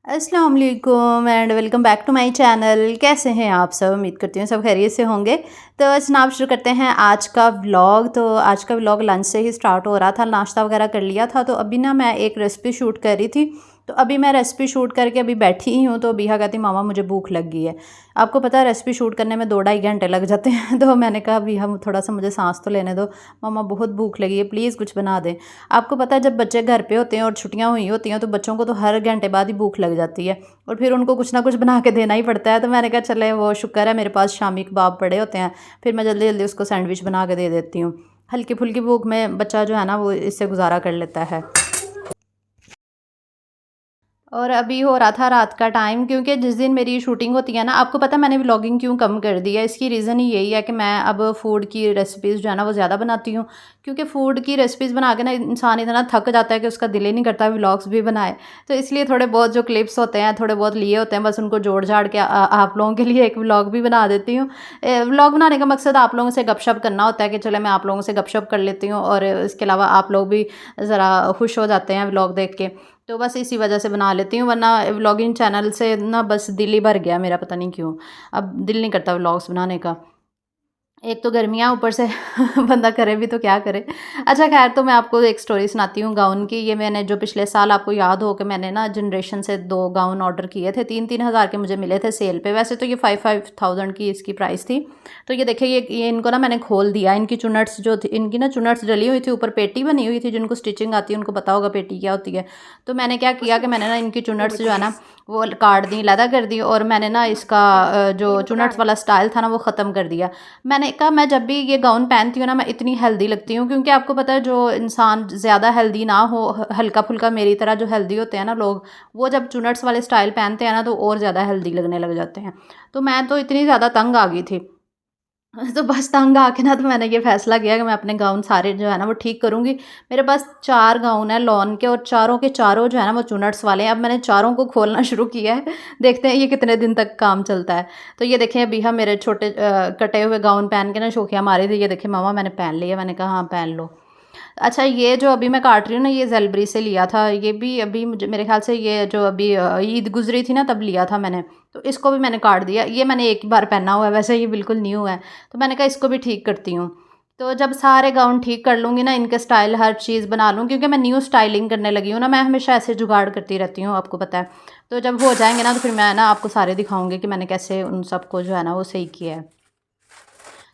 अस्सलाम वालेकुम and welcome back to my channel. कैसे हैं आप सब? उम्मीद करती हूँ सब खैरियत से होंगे। तो जनाब शुरू करते हैं आज का व्लॉग। तो आज का व्लॉग लंच से ही स्टार्ट हो रहा था, नाश्ता वगैरह कर लिया था। तो अभी ना मैं एक रेसिपी शूट कर रही थी। तो अभी मैं रेसिपी शूट करके अभी बैठी ही हूँ। तो बिहा कहती मामा मुझे भूख लग गई है। आपको पता है रेसिपी शूट करने में 2-2.5 घंटे लग जाते हैं। तो मैंने कहा अभी हम थोड़ा सा मुझे सांस तो लेने दो, मामा बहुत भूख लगी है, प्लीज़ कुछ बना दें। आपको पता है जब बच्चे घर पे होते हैं और छुट्टियां हुई होती हैं तो बच्चों को तो हर घंटे बाद ही भूख लग जाती है और फिर उनको कुछ ना कुछ बना के देना ही पड़ता है। तो मैंने कहा चले वो शुक्र है मेरे पास शामी कबाब पड़े होते हैं, फिर मैं जल्दी जल्दी उसको सैंडविच बना के दे देती हूँ। हल्की फुल्की भूख में बच्चा जो है ना वो इससे गुजारा कर लेता है। और अभी हो रहा था रात का टाइम, क्योंकि जिस दिन मेरी शूटिंग होती है ना, आपको पता है मैंने व्लॉगिंग क्यों कम कर दी है? इसकी रीज़न ही यही है कि मैं अब फूड की रेसिपीज़ जो है ना वो ज़्यादा बनाती हूँ। क्योंकि फूड की रेसिपीज़ बना के ना इंसान इतना थक जाता है कि उसका दिल ही नहीं करता व्लॉग्स भी बनाए। तो इसलिए थोड़े बहुत जो क्लिप्स होते हैं थोड़े बहुत लिए होते हैं, बस उनको जोड़ जाड़ के आप लोगों के लिए एक व्लॉग भी बना देती हूँ। व्लॉग बनाने का मकसद आप लोगों से गपशप करना होता है कि चले मैं आप लोगों से गपशप कर लेती हूँ और इसके अलावा आप लोग भी ज़रा खुश हो जाते हैं व्लॉग देख के। तो बस इसी वजह से बना लेती हूँ, वरना व्लॉगिंग चैनल से ना बस दिल ही भर गया मेरा, पता नहीं क्यों। अब दिल नहीं करता व्लॉग्स बनाने का। एक तो गर्मियाँ ऊपर से बंदा करे भी तो क्या करे। अच्छा ख़ैर, तो मैं आपको एक स्टोरी सुनाती हूँ गाउन की। ये मैंने जो पिछले साल आपको याद हो कि मैंने ना जनरेशन से 2 गाउन ऑर्डर किए थे, 3-3 हज़ार के मुझे मिले थे सेल पे। वैसे तो ये 5-5 थाउज़ेंड की इसकी प्राइस थी। तो ये देखिए ये इनको ना मैंने खोल दिया। इनकी चुनट्स जो थी, इनकी ना चुनट्स डली हुई थी, ऊपर पेटी बनी हुई थी। जिनको स्टिचिंग आती है उनको पता होगा पेटी क्या होती है। तो मैंने क्या किया कि मैंने ना इनकी चुनट्स जो है ना वो काट दी, लैदा कर दी और मैंने ना इसका जो चुनट्स वाला स्टाइल था ना वो ख़त्म कर दिया। मैंने कहा मैं जब भी ये गाउन पहनती हूँ ना मैं इतनी हेल्दी लगती हूँ, क्योंकि आपको पता है जो इंसान ज़्यादा हेल्दी ना हो, हल्का फुल्का मेरी तरह जो हेल्दी होते हैं ना लोग, वो जब चुनट्स वाले स्टाइल पहनते हैं ना तो और ज़्यादा हेल्दी लगने लग जाते हैं। तो मैं तो इतनी ज़्यादा तंग आ गई थी। तो बस तंग आके ना तो मैंने ये फ़ैसला किया कि मैं अपने गाउन सारे जो है ना वो ठीक करूँगी। मेरे पास 4 गाउन हैं लॉन के और चारों के चारों जो है ना वो चुनट्स वाले हैं। अब मैंने चारों को खोलना शुरू किया है, देखते हैं ये कितने दिन तक काम चलता है। तो ये देखें अभी हम मेरे छोटे कटे हुए गाउन पहन के ना शोखियाँ मारी थी। ये देखें मामा मैंने पहन लिया। मैंने कहा हाँ पहन लो। अच्छा, ये जो अभी मैं काट रही हूँ ना ये ज़ेलबरी से लिया था। ये भी अभी मुझे मेरे ख़्याल से ये जो अभी ईद गुज़री थी ना तब लिया था मैंने। तो इसको भी मैंने काट दिया। ये मैंने एक ही बार पहना हुआ है, वैसे ये बिल्कुल न्यू है। तो मैंने कहा इसको भी ठीक करती हूँ। तो जब सारे गाउन ठीक कर लूँगी ना, इनके स्टाइल हर चीज़ बना लूँ, क्योंकि मैं न्यू स्टाइलिंग करने लगी हूँ ना, मैं हमेशा ऐसे जुगाड़ करती रहती हूँ, आपको पता है। तो जब हो जाएँगे ना तो फिर मैं ना आपको सारे दिखाऊँगी कि मैंने कैसे उन सबको जो है ना वो सही किया है।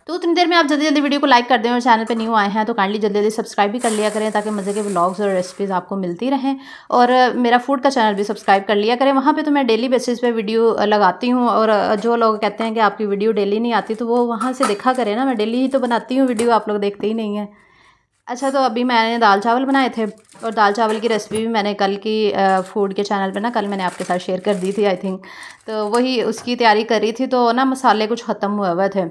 तो उतनी देर में आप जल्दी जल्दी वीडियो को लाइक कर दें और चैनल पे न्यू आए हैं तो काइंडली जल्दी जल्दी सब्सक्राइब भी कर लिया करें ताकि मज़े के व्लॉग्स और रेसिपीज़ आपको मिलती रहें। और मेरा फूड का चैनल भी सब्सक्राइब कर लिया करें। वहाँ पे तो मैं डेली बेसिस पे वीडियो लगाती हूँ। और जो लोग कहते हैं कि आपकी वीडियो डेली नहीं आती तो वो वहाँ से देखा करें ना, मैं डेली ही तो बनाती हूँ वीडियो, आप लोग देखते ही नहीं हैं। अच्छा, तो अभी मैंने दाल चावल बनाए थे और दाल चावल की रेसिपी भी मैंने कल की फूड के चैनल पे ना कल मैंने आपके साथ शेयर कर दी थी आई थिंक। तो वही उसकी तैयारी कर रही थी तो ना मसाले कुछ ख़त्म हुए हुए थे।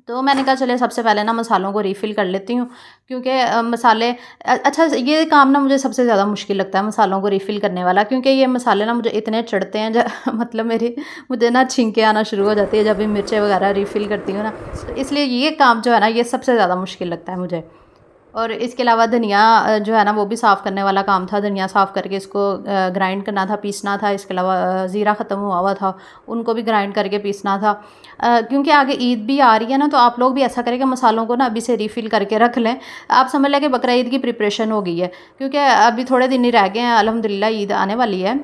तो मैंने कहा चलिए सबसे पहले ना मसालों को रीफ़िल कर लेती हूँ, क्योंकि मसाले अच्छा ये काम ना मुझे सबसे ज़्यादा मुश्किल लगता है मसालों को रीफ़िल करने वाला, क्योंकि ये मसाले ना मुझे इतने चढ़ते हैं मतलब मेरी मुझे ना छींकें आना शुरू हो जाती है जब भी मिर्चें वगैरह रीफ़िल करती हूँ ना। तो इसलिए ये काम जो है ना ये सबसे ज़्यादा मुश्किल लगता है मुझे। और इसके अलावा धनिया जो है ना वो भी साफ़ करने वाला काम था। धनिया साफ़ करके इसको ग्राइंड करना था, पीसना था। इसके अलावा ज़ीरा ख़त्म हुआ हुआ था, उनको भी ग्राइंड करके पीसना था। क्योंकि आगे ईद भी आ रही है ना, तो आप लोग भी ऐसा करें कि मसालों को ना अभी से रीफ़िल करके रख लें। आप समझ लें कि बकरा ईद की प्रिपरेशन हो गई है, क्योंकि अभी थोड़े दिन ही रह गए हैं, अल्हम्दुलिल्लाह ईद आने वाली है।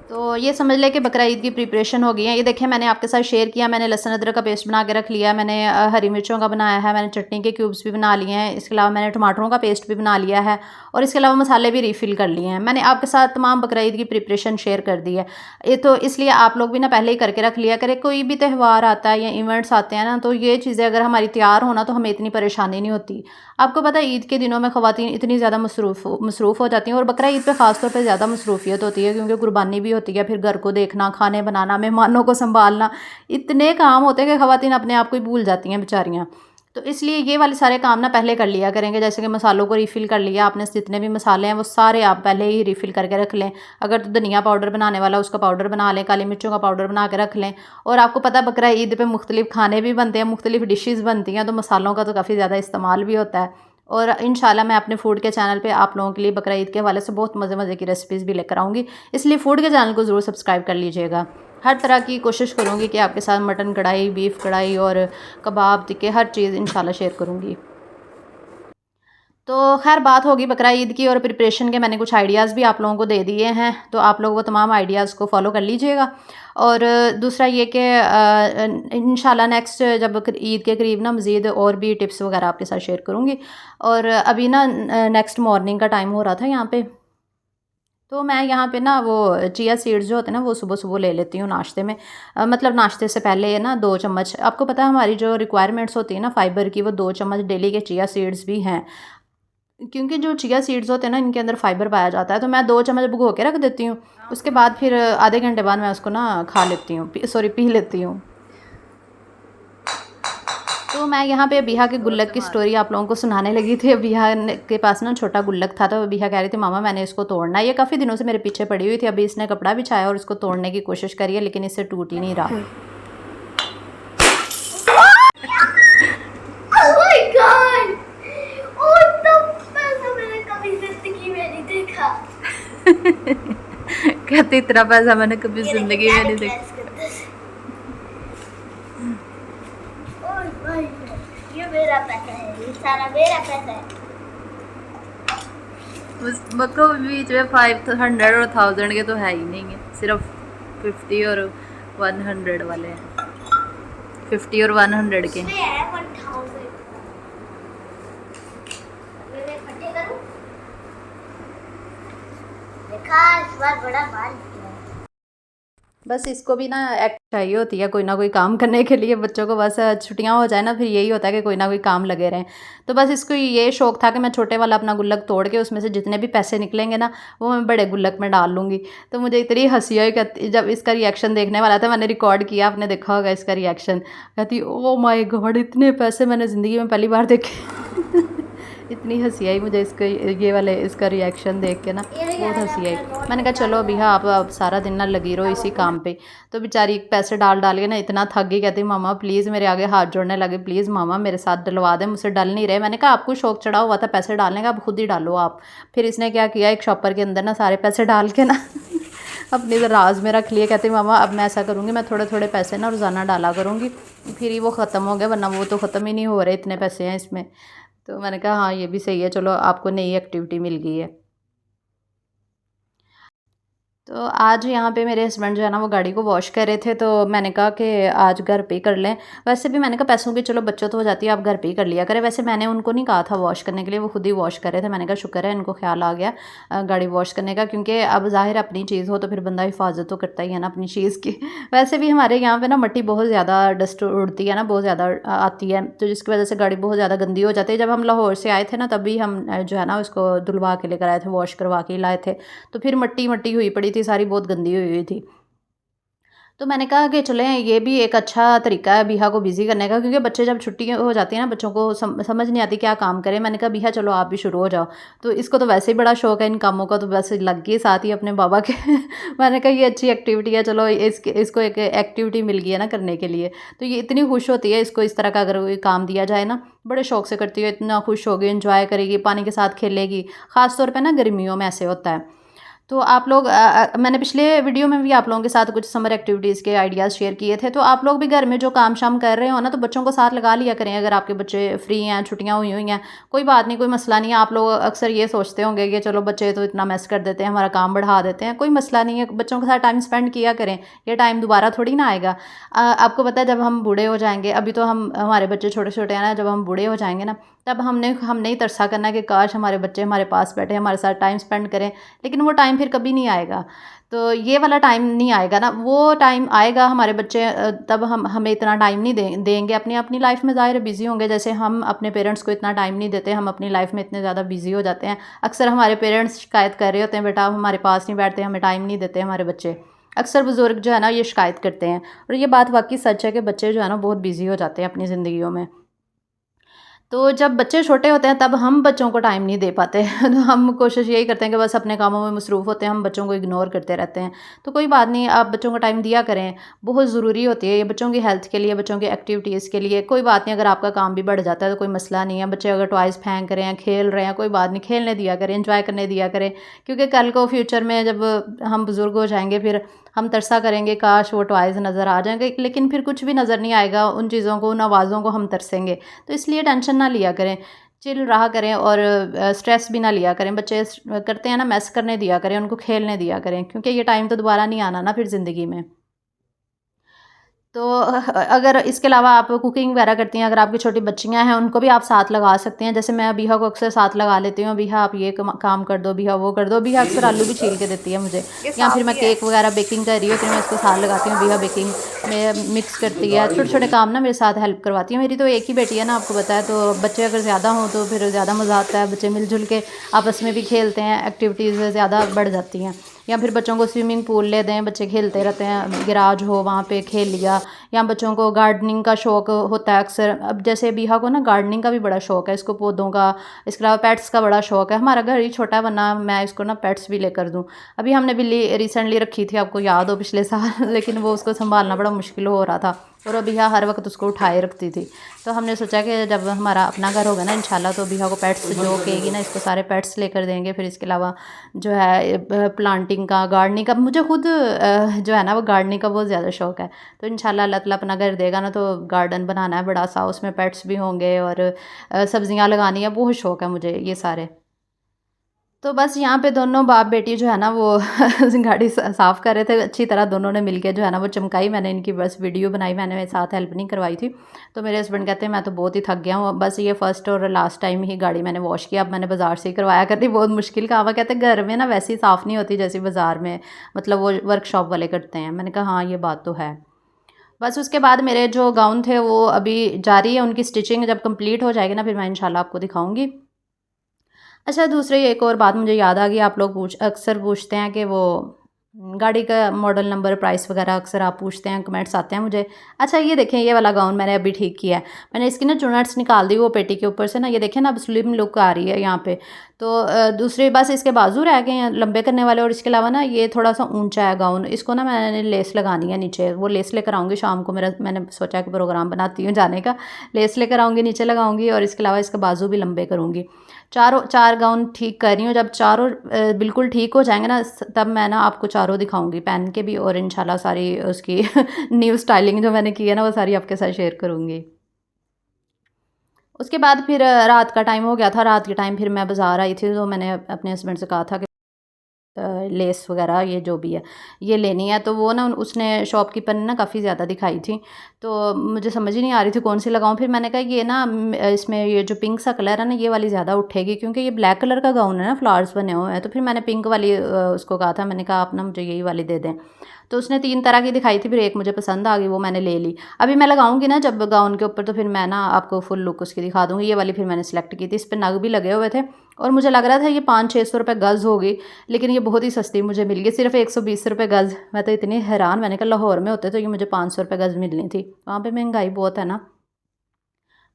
तो ये समझ लें कि बकरा ईद की प्रिपरेशन हो गई है। ये देखिए मैंने आपके साथ शेयर किया, मैंने लहसुन अदरक का पेस्ट बना के रख लिया है, मैंने हरी मिर्चों का बनाया है, मैंने चटनी के क्यूब्स भी बना लिए हैं। इसके अलावा मैंने टमाटरों का पेस्ट भी बना लिया है और इसके अलावा मसाले भी रीफ़िल कर लिए हैं। मैंने आपके साथ तमाम बकरा ईद की प्रिपरेशन शेयर कर दी है। ये तो इसलिए आप लोग भी ना पहले ही करके रख लिया करें। कोई भी त्यौहार आता है या इवेंट्स आते हैं ना, तो ये चीज़ें अगर हमारी तैयार हो ना तो हमें इतनी परेशानी नहीं होती। आपको पता है ईद के दिनों में ख़वातीन इतनी ज़्यादा मसरूफ़ हो जाती हैं और बकरा ईद पे ख़ास तौर पे ज़्यादा मसरूफ़ियत होती है, क्योंकि कुर्बानी भी होती है, फिर घर को देखना, खाने बनाना, मेहमानों को सँभालना, इतने काम होते हैं कि ख़वातीन अपने आप को ही भूल जाती हैं बेचारियाँ। तो इसलिए ये वाले सारे काम ना पहले कर लिया करेंगे। जैसे कि मसालों को रीफ़िल कर लिया आपने, जितने भी मसाले हैं वो सारे आप पहले ही रीफ़िल करके रख लें। अगर तो धनिया पाउडर बनाने वाला उसका पाउडर बना लें, काली मिर्चों का पाउडर बना के रख लें। और आपको पता है बकरा ईद पे मुख्तलिफ़ खाने भी बनते हैं, मुख्तलिफ़ डिशेज़ बनती हैं, तो मसालों का तो काफ़ी ज़्यादा इस्तेमाल भी होता है। और इंशाल्लाह मैं अपने फूड के चैनल पे आप लोगों के लिए बकरा ईद के हवाले से बहुत मज़े मज़े की रेसिपीज़ भी लेकर आऊँगी, इसलिए फूड के चैनल को ज़रूर सब्सक्राइब कर लीजिएगा। हर तरह की कोशिश करूँगी कि आपके साथ मटन कढ़ाई, बीफ कढ़ाई और कबाब, टिक्के, हर चीज़ इंशाल्लाह शेयर करूँगी। तो खैर बात होगी बकरा ईद की और प्रिपरेशन के, मैंने कुछ आइडियाज़ भी आप लोगों को दे दिए हैं, तो आप लोग वो तमाम आइडियाज़ को फॉलो कर लीजिएगा। और दूसरा ये कि इंशाल्लाह नेक्स्ट जब ईद के करीब ना मज़ीद और भी टिप्स वगैरह आपके साथ शेयर करूँगी। और अभी ना नेक्स्ट मॉर्निंग का टाइम हो रहा था यहाँ पे, तो मैं यहाँ पे ना वो चिया सीड्स जो होते हैं ना वो सुबह सुबह ले लेती हूँ नाश्ते में। मतलब नाश्ते से पहले ना 2 चम्मच, आपको पता है हमारी जो रिक्वायरमेंट्स होती है ना फाइबर की, वो 2 चम्मच डेली के चिया सीड्स भी हैं, क्योंकि जो चिया सीड्स होते हैं ना इनके अंदर फाइबर पाया जाता है। तो मैं 2 चम्मच भिगो के रख देती हूँ, उसके बाद फिर आधे घंटे बाद मैं उसको ना खा लेती हूँ, सॉरी पी लेती हूँ। तो मैं यहाँ पे अबीहा के गुल्लक की स्टोरी आप लोगों को सुनाने लगी थी। अबीहा के पास ना छोटा गुल्लक था, तो अबीहा कह रही थी मामा मैंने इसको तोड़ना है, ये काफ़ी दिनों से मेरे पीछे पड़ी हुई थी। अभी इसने कपड़ा बिछाया और इसको तोड़ने की कोशिश करी है, लेकिन इससे टूट ही नहीं रहा। Oh my God! Oh, इतना पैसा मैंने कभी जिंदगी में नहीं देखा। कहते इतना पैसा मैंने कभी जिंदगी में नहीं देखा। Oh my God! ये मेरा पैसा है, ये सारा मेरा पैसा है। उसको बीच में 500 और 1000 के तो है ही नहीं है, सिर्फ 50 और 100 वाले हैं, 50 और 100 के। इसमें है 1000। मैं इकट्ठे करूं? देखा इस बार बड़ा माल निकला है। बस इसको भी ना एक्ट चाहिए होती है कोई ना कोई काम करने के लिए, बच्चों को बस छुट्टियां हो जाए ना फिर यही होता है कि कोई ना कोई काम लगे रहें। तो बस इसको ये शौक था कि मैं छोटे वाला अपना गुल्लक तोड़ के उसमें से जितने भी पैसे निकलेंगे ना वो मैं बड़े गुल्लक में डाल लूँगी। तो मुझे इतनी हंसी आई कहती, जब इसका रिएक्शन देखने वाला था मैंने रिकॉर्ड किया, आपने देखा होगा इसका रिएक्शन, कहती ओ माय गॉड इतने पैसे मैंने ज़िंदगी में पहली बार देखे। इतनी हंसी आई मुझे इसका ये वाले इसका रिएक्शन देख के ना, बहुत हंसी आई। मैंने कहा चलो अभी हाँ आप सारा दिन ना लगी रहो इसी काम पे। तो बेचारी पैसे डाल डाल के ना इतना थक गई, कहती मामा प्लीज़, मेरे आगे हाथ जोड़ने लगे, प्लीज़ मामा मेरे साथ डलवा दें, मुझसे डल नहीं रहे। मैंने कहा आपको शौक चढ़ा हुआ था पैसे डालने का, अब खुद ही डालो आप। फिर इसने क्या किया, एक शॉपर के अंदर ना सारे पैसे डाल के ना अपनी राज में रख लिए। कहते मामा अब मैं ऐसा करूँगी, मैं थोड़े थोड़े पैसे ना रोज़ाना डाला करूँगी, फिर ही वो ख़त्म हो गया, वरना वो तो ख़त्म ही नहीं हो रहे, इतने पैसे हैं इसमें। तो मैंने कहा हाँ ये भी सही है, चलो आपको नई एक्टिविटी मिल गई है। तो आज यहाँ पे मेरे हस्बैंड जो है ना वो गाड़ी को वॉश कर रहे थे, तो मैंने कहा कि आज घर पे ही कर लें। वैसे भी मैंने कहा पैसों की चलो बचत हो जाती है, आप घर पे ही कर लिया करें। वैसे मैंने उनको नहीं कहा था वॉश करने के लिए, वो खुद ही वॉश कर रहे थे। मैंने कहा शुक्र है इनको ख्याल आ गया गाड़ी वॉश करने का, क्योंकि अब ज़ाहिर अपनी चीज़ हो तो फिर बंदा हिफाजत तो करता ही है ना अपनी चीज़ की। वैसे भी हमारे यहाँ पर ना मिट्टी बहुत ज़्यादा डस्ट उड़ती है ना, बहुत ज़्यादा आती है, तो जिसकी वजह से गाड़ी बहुत ज़्यादा गंदी हो जाती है। जब हम लाहौर से आए थे ना तभी हम जो है ना उसको धुलवा के लेकर आए थे, वॉश करवा के लाए थे, तो फिर मट्टी मट्टी हुई पड़ी थी सारी, बहुत गंदी हुई थी। तो मैंने कहा कि चलें ये भी एक अच्छा तरीका है बिहा को बिज़ी करने का, क्योंकि बच्चे जब छुट्टी हो जाती है ना बच्चों को समझ नहीं आती क्या काम करें। मैंने कहा बिहा चलो आप भी शुरू हो जाओ, तो इसको तो वैसे ही बड़ा शौक है इन कामों का, तो बस लग गई साथ ही अपने बाबा के। मैंने कहा ये अच्छी एक्टिविटी है, चलो इसको एक एक्टिविटी मिल गई है ना करने के लिए। तो ये इतनी खुश होती है, इसको इस तरह का अगर कोई काम दिया जाए ना बड़े शौक से करती है, इतना खुश होगी, इंजॉय करेगी, पानी के साथ खेलेगी। ख़ास तौर पर ना गर्मियों में ऐसे होता है। तो आप लोग मैंने पिछले वीडियो में भी आप लोगों के साथ कुछ समर एक्टिविटीज़ के आइडियाज़ शेयर किए थे, तो आप लोग भी घर में जो काम शाम कर रहे हो ना तो बच्चों को साथ लगा लिया करें। अगर आपके बच्चे फ्री हैं, छुट्टियां हुई हुई हैं, कोई बात नहीं, कोई मसला नहीं है। आप लोग अक्सर ये सोचते होंगे कि चलो बच्चे तो इतना मैस कर देते हैं, हमारा काम बढ़ा देते हैं, कोई मसला नहीं है, बच्चों के साथ टाइम स्पेंड किया करें, ये टाइम दोबारा थोड़ी ना आएगा। आपको पता है जब हम बूढ़े हो जाएंगे, अभी तो हमारे बच्चे छोटे छोटे हैं ना, जब हम बूढ़े हो जाएंगे ना तब हमने ही तरसा करना कि काश हमारे बच्चे हमारे पास बैठे हमारे साथ टाइम स्पेंड करें, लेकिन वो टाइम फिर कभी नहीं आएगा। तो ये वाला टाइम नहीं आएगा ना, वो टाइम आएगा हमारे बच्चे तब हम हमें इतना टाइम नहीं देंगे, अपनी अपनी लाइफ में ज़ाहिर बिज़ी होंगे। जैसे हम अपने पेरेंट्स को इतना टाइम नहीं देते, हम अपनी लाइफ में इतने ज़्यादा बिज़ी हो जाते हैं। अक्सर हमारे पेरेंट्स शिकायत कर रहे होते हैं बेटा आप हमारे पास नहीं बैठते, हमें टाइम नहीं देते हमारे बच्चे। अक्सर बुज़ुर्ग जो है ना ये शिकायत करते हैं, और ये बात वाकई सच है कि बच्चे जो है ना बहुत बिज़ी हो जाते हैं अपनी ज़िंदगियों में। तो जब बच्चे छोटे होते हैं तब हम बच्चों को टाइम नहीं दे पाते तो हम कोशिश यही करते हैं कि बस अपने कामों में मसरूफ़ होते हैं, हम बच्चों को इग्नोर करते रहते हैं। तो कोई बात नहीं, आप बच्चों को टाइम दिया करें, बहुत ज़रूरी होती है ये बच्चों की हेल्थ के लिए, बच्चों की एक्टिविटीज़ के लिए। कोई बात नहीं, अगर आपका काम भी बढ़ जाता है तो कोई मसला नहीं है। बच्चे अगर टॉयज़ फेंक रहे हैं, खेल रहे हैं, कोई बात नहीं, खेलने दिया करें, इंजॉय करने दिया करें, क्योंकि कल को फ्यूचर में जब हम बुज़ुर्ग हो जाएंगे फिर हम तरसा करेंगे काश वो टॉयज़ नज़र आ जाएंगे, लेकिन फिर कुछ भी नज़र नहीं आएगा उन चीज़ों को, उन आवाज़ों को हम तरसेंगे। तो इसलिए टेंशन ना लिया करें, चिल रहा करें और स्ट्रेस भी ना लिया करें। बच्चे करते हैं ना, मैस करने दिया करें, उनको खेलने दिया करें, क्योंकि ये टाइम तो दोबारा नहीं आना ना फिर ज़िंदगी में। तो अगर इसके अलावा आप कुकिंग वगैरह करती हैं, अगर आपकी छोटी बच्चियाँ हैं उनको भी आप साथ लगा सकते हैं। जैसे मैं अबीहा को अक्सर साथ लगा लेती हूँ, अबीहा आप ये काम कर दो, अबीहा वो कर दो। अबीहा अक्सर आलू भी छील के देती है मुझे, या फिर मैं केक वगैरह बेकिंग कर रही हूँ फिर मैं इसको साथ लगाती हूँ, अबीहा बेकिंग में मिक्स करती है। छोटे छोटे काम ना मेरे साथ हेल्प करवाती है। मेरी तो एक ही बेटी है ना, आपको पता है, तो बच्चे अगर ज़्यादा हों तो फिर ज़्यादा मज़ा आता है। बच्चे मिलजुल के आपस में भी खेलते हैं, एक्टिविटीज़ ज़्यादा बढ़ जाती हैं। या फिर बच्चों को स्विमिंग पूल ले दें, बच्चे खेलते रहते हैं, गैराज हो वहाँ पे खेल लिया। या बच्चों को गार्डनिंग का शौक़ होता है अक्सर। अब जैसे बीहा को ना गार्डनिंग का भी बड़ा शौक़ है, इसको पौधों का, इसके अलावा पेट्स का बड़ा शौक़ है। हमारा घर ही छोटा है, वरना मैं इसको ना पेट्स भी लेकर दूँ। अभी हमने बिल्ली रिसेंटली रखी थी, आपको याद हो, पिछले साल लेकिन वो उसको संभालना बड़ा मुश्किल हो रहा था और अबीहा हर वक्त उसको उठाए रखती थी। तो हमने सोचा कि जब हमारा अपना घर होगा ना इंशाल्लाह, तो अबीहा को पेट्स जो कहेगी ना, इसको सारे पेट्स लेकर देंगे। फिर इसके अलावा जो है प्लांटिंग का, गार्डनिंग का, मुझे खुद जो है ना वो गार्डनिंग का बहुत ज़्यादा शौक़ है। तो इंशाल्लाह अल्लाह ताला अपना घर देगा ना, तो गार्डन बनाना है बड़ा सा, उसमें पेट्स भी होंगे और सब्जियां लगानी है, बहुत शौक़ है मुझे ये सारे। तो बस यहाँ पे दोनों बाप बेटी जो है ना वो गाड़ी साफ़ कर रहे थे, अच्छी तरह दोनों ने मिलके जो है ना वो चमकाई। मैंने इनकी बस वीडियो बनाई, मैंने मेरे साथ हेल्प नहीं करवाई थी। तो मेरे हस्बैंड कहते हैं मैं तो बहुत ही थक गया हूँ, बस ये फ़र्स्ट और लास्ट टाइम ही गाड़ी मैंने वॉश किया, अब मैंने बाज़ार से ही करवाया करती, बहुत मुश्किल काम है। कहते घर में ना वैसी साफ़ नहीं होती जैसी बाज़ार में, मतलब वो वर्कशॉप वाले करते हैं। मैंने कहा हाँ ये बात तो है। बस उसके बाद मेरे जो गाउन थे वो अभी जारी है, उनकी स्टिचिंग जब कंप्लीट हो जाएगी ना फिर मैं इंशाल्लाह आपको दिखाऊंगी। अच्छा, दूसरी एक और बात मुझे याद आ गई, आप लोग अक्सर पूछते हैं कि वो गाड़ी का मॉडल नंबर, प्राइस वगैरह अक्सर आप पूछते हैं, कमेंट्स आते हैं मुझे। अच्छा ये देखें, ये वाला गाउन मैंने अभी ठीक किया है। मैंने इसकी ना चुनट्स निकाल दी वो पेटी के ऊपर से ना, ये देखें ना अब स्लिम लुक आ रही है यहाँ पे। तो दूसरी बस इसके बाजू रह गए हैं लंबे करने वाले, और इसके अलावा ना ये थोड़ा सा ऊंचा है गाउन, इसको ना मैंने लेस लगानी है नीचे। वो लेस लेकर आऊँगी शाम को, मैंने सोचा कि प्रोग्राम बनाती हूँ जाने का, लेस लेकर आऊँगी, नीचे लगाऊंगी और इसके अलावा इसके बाजू भी लंबे करूँगी। चार गाउन ठीक कर रही हूँ। जब चारों बिल्कुल ठीक हो जाएंगे ना, तब मैं ना आपको चारों दिखाऊंगी पहन के भी, और इंशाल्लाह सारी उसकी न्यू स्टाइलिंग जो मैंने की है ना वो सारी आपके साथ शेयर करूँगी। उसके बाद फिर रात का टाइम हो गया था, रात के टाइम फिर मैं बाज़ार आई थी, तो मैंने अपने हस्बैंड से कहा था कि लेस वगैरह ये जो भी है ये लेनी है। तो वो ना उसने शॉपकीपर ने ना काफ़ी ज़्यादा दिखाई थी, तो मुझे समझ ही नहीं आ रही थी कौन सी लगाऊं। फिर मैंने कहा ये ना इसमें ये जो पिंक सा कलर है ना ये वाली ज़्यादा उठेगी, क्योंकि ये ब्लैक कलर का गाउन है ना, फ्लावर्स बने हुए हैं। तो फिर मैंने पिंक वाली उसको कहा था, मैंने कहा आप ना मुझे यही वाली दे दें। तो उसने 3 तरह की दिखाई थी, फिर एक मुझे पसंद आ गई, वो मैंने ले ली। अभी मैं लगाऊंगी ना जब गाउन के ऊपर, तो फिर मैं ना आपको फुल लुक उसकी दिखा दूँगी। ये वाली फिर मैंने सेलेक्ट की थी, इस पर नग भी लगे हुए थे और मुझे लग रहा था ये 500-600 रुपये गज़ होगी, लेकिन ये बहुत ही सस्ती मुझे मिल गई, सिर्फ 120 रुपये गज़। मैं तो इतनी हैरान, मैंने कहा लाहौर में होते तो ये मुझे 500 रुपये गज़ मिलनी थी, वहाँ पे महंगाई बहुत है ना।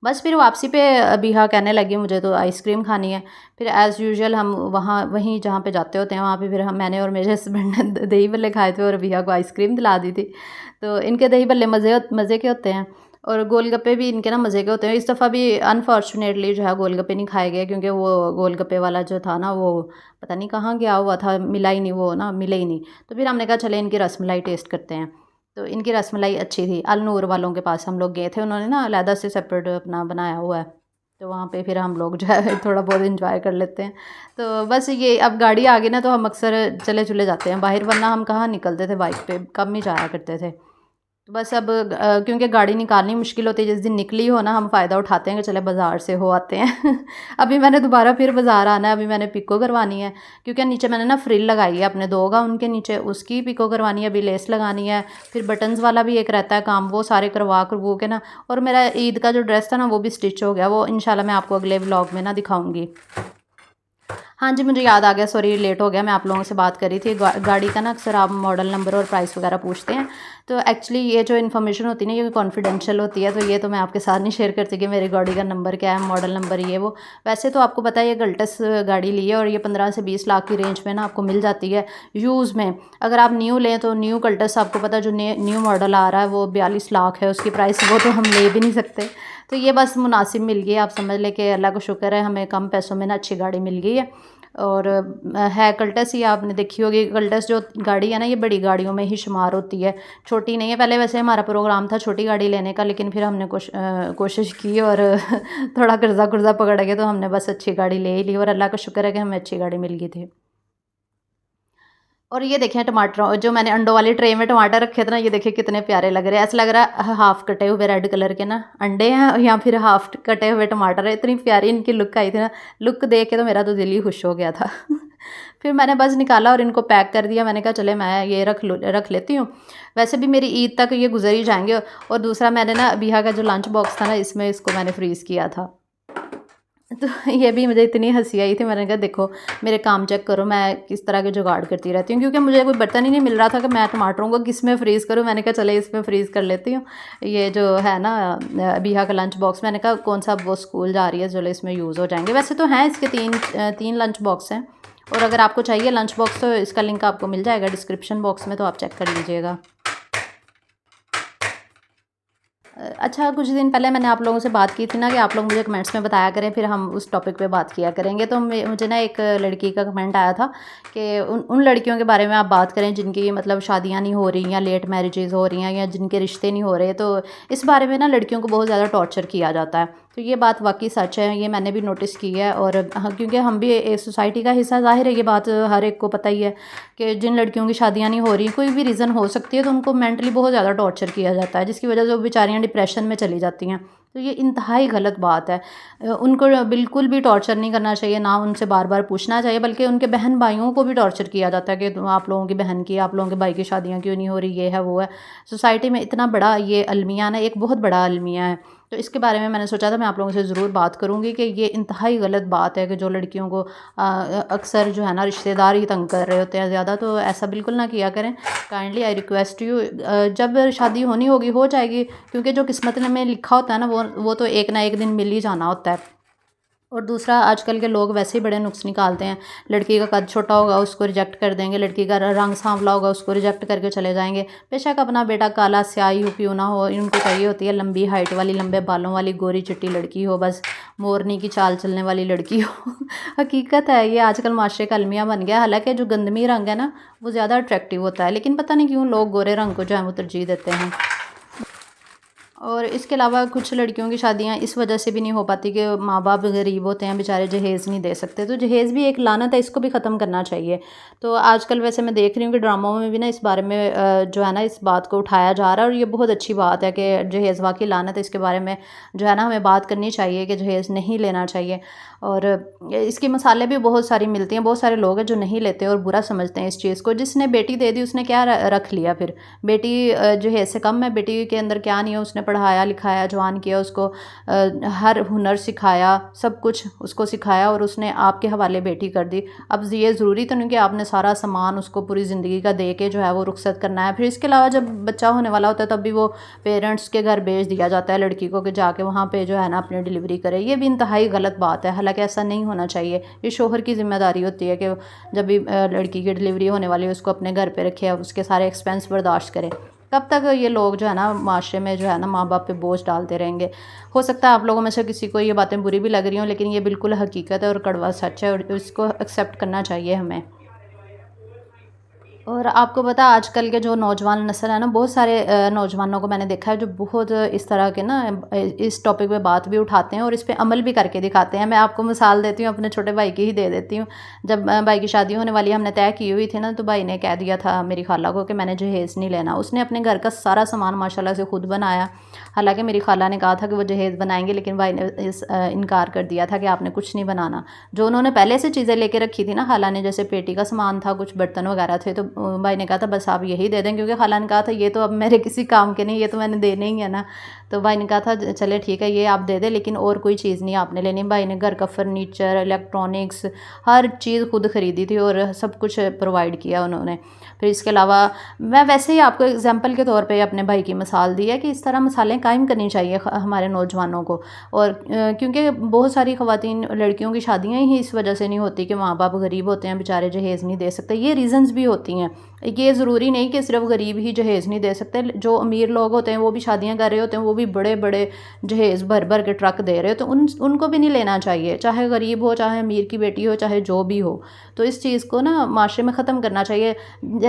बस फिर वापसी पे अबीहा कहने लगी मुझे तो आइसक्रीम खानी है। फिर एज़ यूजुअल हम वहीं जहाँ पे जाते होते हैं वहाँ पे फिर मैंने और मेरे हस्बैंड ने दही भल्ले खाए थे और अबीहा को आइसक्रीम दिला दी थी। तो इनके दही भल्ले मज़े के होते हैं, और गोलगप्पे भी इनके ना मज़े के होते हैं। इस दफ़ा भी अनफॉर्चुनेटली जो है गोलगप्पे नहीं खाए गए, क्योंकि वो गोलगप्पे वाला जो था ना वो पता नहीं कहाँ गया हुआ था, मिला ही नहीं, वो ना मिले ही नहीं। तो फिर हमने कहा चले इनकी रसमलाई टेस्ट करते हैं। तो इनकी रसमलाई अच्छी थी। अल नूर वालों के पास हम लोग गए थे, उन्होंने ना अलहदा से सेपरेट अपना बनाया हुआ है, तो वहाँ पे फिर हम लोग जो है थोड़ा बहुत इंजॉय कर लेते हैं। तो बस ये अब गाड़ी आ गई ना, तो हम अक्सर चले चले जाते हैं बाहर, वरना हम कहाँ निकलते थे, बाइक पे कम ही जाया करते थे। तो बस अब क्योंकि गाड़ी निकालनी मुश्किल होती है, जिस दिन निकली हो ना हम फ़ायदा उठाते हैं कि चले बाज़ार से हो आते हैं अभी मैंने दोबारा फिर बाज़ार आना है, अभी मैंने पिको करवानी है, क्योंकि नीचे मैंने ना फ्रिल लगाई है अपने 2 गाउन के नीचे, उसकी पिको करवानी है, अभी लेस लगानी है। फिर बटन्स वाला भी एक रहता है काम, वो सारे करवा के ना, और मेरा ईद का जो ड्रेस था ना वो भी स्टिच हो गया, वो इंशाल्लाह मैं आपको अगले व्लॉग में ना दिखाऊँगी। हाँ जी, मुझे याद आ गया, सॉरी लेट हो गया, मैं आप लोगों से बात कर रही थी। गाड़ी का ना अक्सर आप मॉडल नंबर और प्राइस वगैरह पूछते हैं, तो एक्चुअली ये जो इन्फॉर्मेशन होती है ना, ये कॉन्फिडेंशियल होती है, तो ये तो मैं आपके साथ नहीं शेयर करती कि मेरी गाड़ी का नंबर क्या है, मॉडल नंबर ये वो। वैसे तो आपको पता है ये गल्टस गाड़ी ली है और ये 15 से 20 लाख की रेंज में ना आपको मिल जाती है यूज़ में। अगर आप न्यू लें तो न्यू गल्टस आपको पता है जो न्यू मॉडल आ रहा है वो 42 लाख है उसकी प्राइस, वो तो हम ले भी नहीं सकते। तो ये बस मुनासिब मिल गई, आप समझ लें कि अल्लाह का शुक्र है हमें कम पैसों में ना अच्छी गाड़ी मिल गई है। और है कल्टस ही, आपने देखी होगी कल्टस जो गाड़ी है ना, ये बड़ी गाड़ियों में ही शुमार होती है, छोटी नहीं है। पहले वैसे हमारा प्रोग्राम था छोटी गाड़ी लेने का, लेकिन फिर हमने कोशिश की और थोड़ा कर्जा कुर्जा पकड़ के तो हमने बस अच्छी गाड़ी ले ही ली, और अल्लाह का शुक्र है कि हमें अच्छी गाड़ी मिल गई थी। और ये देखें टमाटर, जो मैंने अंडों वाली ट्रे में टमाटर रखे थे ना, ये देखिए कितने प्यारे लग रहे हैं। ऐसा लग रहा है हाफ कटे हुए रेड कलर के ना अंडे हैं या फिर हाफ कटे हुए टमाटर है। इतनी प्यारी इनकी लुक आई थी ना, लुक देख के तो मेरा तो दिल ही खुश हो गया था। फिर मैंने बस निकाला और इनको पैक कर दिया। मैंने कहा चले मैं ये रख लेती हूँ, वैसे भी मेरी ईद तक ये गुजर ही जाएंगे। और दूसरा मैंने ना अबिहा का जो लंच बॉक्स था ना, इसमें इसको मैंने फ्रीज़ किया था। तो ये भी मुझे इतनी हंसी आई थी, मैंने कहा देखो मेरे काम चेक करो, मैं किस तरह के जुगाड़ करती रहती हूँ, क्योंकि मुझे कोई बर्तन ही नहीं मिल रहा था कि मैं टमाटरों को किस में फ्रीज़ करूँ। मैंने कहा चले इसमें फ्रीज़ कर लेती हूँ। ये जो है ना अबिहा का लंच बॉक्स, मैंने कहा कौन सा वो स्कूल जा रही है, चलो इसमें यूज़ हो जाएंगे। वैसे तो हैं इसके तीन लंच बॉक्स हैं, और अगर आपको चाहिए लंच बॉक्स तो इसका लिंक आपको मिल जाएगा डिस्क्रिप्शन बॉक्स में, तो आप चेक कर लीजिएगा। अच्छा, कुछ दिन पहले मैंने आप लोगों से बात की थी ना कि आप लोग मुझे कमेंट्स में बताया करें, फिर हम उस टॉपिक पे बात किया करेंगे। तो मुझे ना एक लड़की का कमेंट आया था कि उन लड़कियों के बारे में आप बात करें जिनकी मतलब शादियां नहीं हो रही, या लेट मैरिजेज़ हो रही हैं, या जिनके रिश्ते नहीं हो रहे। तो इस बारे में ना लड़कियों को बहुत ज़्यादा टॉर्चर किया जाता है। तो ये बात वाकई सच है, ये मैंने भी नोटिस की है। और क्योंकि हम भी एक सोसाइटी का हिस्सा, ज़ाहिर है ये बात हर एक को पता ही है कि जिन लड़कियों की शादियां नहीं हो रही, कोई भी रीज़न हो सकती है, तो उनको मेंटली बहुत ज़्यादा टॉर्चर किया जाता है, जिसकी वजह से वो बेचारियाँ डिप्रेशन में चली जाती हैं। तो ये इंतहाई गलत बात है। उनको बिल्कुल भी टॉर्चर नहीं करना चाहिए, ना उनसे बार बार पूछना चाहिए, बल्कि उनके बहन भाइयों को भी टॉर्चर किया जाता है कि आप लोगों की बहन की, आप लोगों के भाई की शादियाँ क्यों नहीं हो रही, ये है वो है। सोसाइटी में इतना बड़ा ये अलमिया ना, एक बहुत बड़ा अलमिया है। तो इसके बारे में मैंने सोचा था मैं आप लोगों से ज़रूर बात करूँगी कि ये इंतहाई गलत बात है कि जो लड़कियों को अक्सर जो है ना रिश्तेदार ही तंग कर रहे होते हैं ज़्यादा। तो ऐसा बिल्कुल ना किया करें, काइंडली आई रिक्वेस्ट यू। जब शादी होनी होगी हो जाएगी, क्योंकि जो किस्मत में लिखा होता है ना वो तो एक ना एक दिन मिल ही जाना होता है। और दूसरा, आजकल के लोग वैसे ही बड़े नुक्स निकालते हैं। लड़की का कद छोटा होगा उसको रिजेक्ट कर देंगे, लड़की का रंग सांवला होगा उसको रिजेक्ट करके चले जाएंगे। बेशक अपना बेटा काला स्याही हो क्यों ना हो, इनको चाहिए होती है लंबी हाइट वाली, लंबे बालों वाली, गोरी चिट्टी लड़की हो, बस मोरनी की चाल चलने वाली लड़की हो। हकीकत है, ये आजकल माशरे का अलमिया बन गया। हालांकि जो गंदमी रंग है ना वो ज़्यादा अट्रैक्टिव होता है, लेकिन पता नहीं क्यों लोग गोरे रंग को जो है वो तरजीह देते हैं। और इसके अलावा कुछ लड़कियों की शादियां इस वजह से भी नहीं हो पाती कि माँ बाप गरीब होते हैं बेचारे, जहेज़ नहीं दे सकते। तो जहेज़ भी एक लानत है, इसको भी ख़त्म करना चाहिए। तो आजकल वैसे मैं देख रही हूँ कि ड्रामों में भी ना इस बारे में जो है ना इस बात को उठाया जा रहा है, और ये बहुत अच्छी बात है कि जहेज़ वाकई लानत है। इसके बारे में जो है ना हमें बात करनी चाहिए कि जहेज़ नहीं लेना चाहिए। और इसकी मिसालें भी बहुत सारी मिलती हैं। बहुत सारे लोग हैं जो नहीं लेते और बुरा समझते हैं इस चीज़ को। जिसने बेटी दे दी उसने क्या रख लिया फिर, बेटी जहेज़ से कम है, बेटी के अंदर क्या नहीं है, उसने पढ़ाया लिखाया जवान किया, उसको हर हुनर सिखाया, सब कुछ उसको सिखाया, और उसने आपके हवाले बेटी कर दी। अब ये ज़रूरी तो नहीं कि आपने सारा सामान उसको पूरी ज़िंदगी का दे के जो है वो रुखसत करना है। फिर इसके अलावा जब बच्चा होने वाला होता है तब भी वो पेरेंट्स के घर भेज दिया जाता है लड़की को कि जाके वहाँ पे जो है ना अपनी डिलीवरी करे। ये भी इंतहाई गलत बात है, हालांकि ऐसा नहीं होना चाहिए। ये शोहर की ज़िम्मेदारी होती है कि जब भी लड़की की डिलीवरी होने वाली है उसको अपने घर पे रखे, उसके सारे एक्सपेंस बर्दाश्त करे। तब तक ये लोग जो है ना माशरे में जो है ना माँ बाप पे बोझ डालते रहेंगे। हो सकता है आप लोगों में से किसी को ये बातें बुरी भी लग रही हों, लेकिन ये बिल्कुल हकीकत है और कड़वा सच है, और इसको एक्सेप्ट करना चाहिए हमें। और आपको पता है आजकल के जो नौजवान नस्ल है ना, बहुत सारे नौजवानों को मैंने देखा है जो बहुत इस तरह के ना इस टॉपिक पे बात भी उठाते हैं और इस पे अमल भी करके दिखाते हैं। मैं आपको मिसाल देती हूँ, अपने छोटे भाई की ही दे देती हूँ। जब भाई की शादी होने वाली हमने तय की हुई थी ना, तो भाई ने कह दिया था मेरी खाला को कि मैंने जहेज़ नहीं लेना। उसने अपने घर का सारा सामान माशाल्लाह से खुद बनाया। हालांकि मेरी खाला ने कहा था कि वो जहेज़ बनाएंगे, लेकिन भाई ने इनकार कर दिया था कि आपने कुछ नहीं बनाना। जो उन्होंने पहले से चीज़ें लेके रखी थी ना खाला ने, जैसे पेटी का सामान था, कुछ बर्तन वगैरह थे, तो भाई ने कहा था बस आप यही दे दें, क्योंकि खाला ने कहा था ये तो अब मेरे किसी काम के नहीं, ये तो मैंने देने ही है ना। तो भाई ने कहा था चले ठीक है ये आप दे दें, लेकिन और कोई चीज़ नहीं आपने लेनी। भाई ने घर का फर्नीचर, इलेक्ट्रॉनिक्स, हर चीज़ खुद ख़रीदी थी और सब कुछ प्रोवाइड किया उन्होंने। फिर इसके अलावा मैं वैसे ही आपको एग्जांपल के तौर पे अपने भाई की मिसाल दी है कि इस तरह मिसालें कायम करनी चाहिए हमारे नौजवानों को। और क्योंकि बहुत सारी ख़वातीन लड़कियों की शादियां ही इस वजह से नहीं होती कि माँ बाप गरीब होते हैं, बेचारे जहेज़ नहीं दे सकते। ये रीज़न्स भी होती हैं, ये ज़रूरी नहीं कि सिर्फ गरीब ही जहेज़ नहीं दे सकते। जो अमीर लोग होते हैं वो भी शादियां कर रहे होते हैं, वो भी बड़े बड़े जहेज़ भर भर के ट्रक दे रहे हो, तो उनको भी नहीं लेना चाहिए, चाहे गरीब हो, चाहे अमीर की बेटी हो, चाहे जो भी हो। तो इस चीज़ को ना माशरे में ख़त्म करना चाहिए।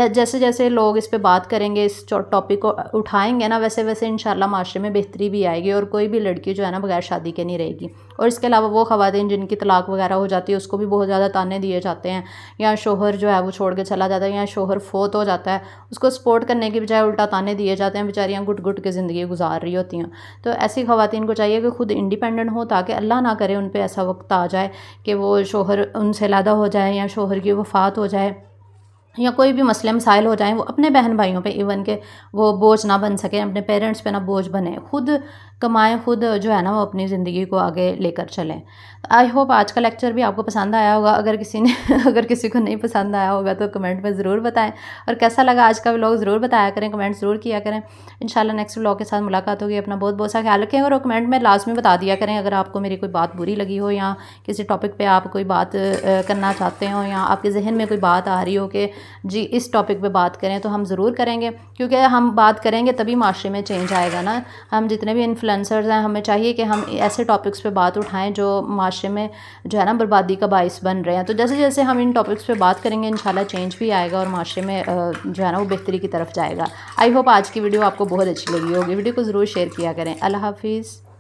जैसे जैसे लोग इस पे बात करेंगे, इस टॉपिक को उठाएंगे ना, वैसे वैसे इंशाल्लाह माशरे में बेहतरी भी आएगी और कोई भी लड़की जो है ना बगैर शादी के नहीं रहेगी। और इसके अलावा वो ख़वातीन जिनकी तलाक वगैरह हो जाती है उसको भी बहुत ज़्यादा ताने दिए जाते हैं, या शोहर जो है वो छोड़ के चला जाता है, या शोहर फोत हो जाता है, उसको सपोर्ट करने की बजाय उल्टा ताने दिए जाते हैं। बेचारियाँ घुट घुट के ज़िंदगी गुजार रही होती हैं। तो ऐसी ख़वातीन को चाहिए कि खुद इंडिपेंडेंट हो, ताकि अल्लाह ना करे उन पर ऐसा वक्त आ जाए कि वो शोहर उनसे अलहदा हो जाए, या शोहर की वफ़ात हो जाए, या कोई भी मसले मसाइल हो जाएं, वो अपने बहन भाइयों पे इवन के वो बोझ ना बन सकें, अपने पेरेंट्स पे ना बोझ बने, खुद कमाएं, खुद जो है ना वो अपनी ज़िंदगी को आगे लेकर चलें। आई होप आज का लेक्चर भी आपको पसंद आया होगा। अगर किसी ने अगर किसी को नहीं पसंद आया होगा तो कमेंट में ज़रूर बताएं, और कैसा लगा आज का व्लॉग ज़रूर बताया करें, कमेंट ज़रूर किया करें। इंशाल्लाह नेक्स्ट व्लॉग के साथ मुलाकात होगी। अपना बहुत बहुत सा ख्याल रखें, और कमेंट में लाजमी बता दिया करें अगर आपको मेरी कोई बात बुरी लगी हो, या किसी टॉपिक पर आप कोई बात करना चाहते हो, या आपके जहन में कोई बात आ रही हो कि जी इस टॉपिक पे बात करें, तो हम ज़रूर करेंगे। क्योंकि हम बात करेंगे तभी माशरे में चेंज आएगा ना। हम जितने भी इन्फ्लुएंसर्स हैं, हमें चाहिए कि हम ऐसे टॉपिक्स पे बात उठाएं जो माशरे में जो है ना बर्बादी का बाइस बन रहे हैं। तो जैसे जैसे हम इन टॉपिक्स पे बात करेंगे इंशाल्लाह चेंज भी आएगा और माशरे में जो है ना वो बेहतरी की तरफ जाएगा। आई होप आज की वीडियो आपको बहुत अच्छी लगी होगी। वीडियो को ज़रूर शेयर किया करें। अल्लाह हाफिज़।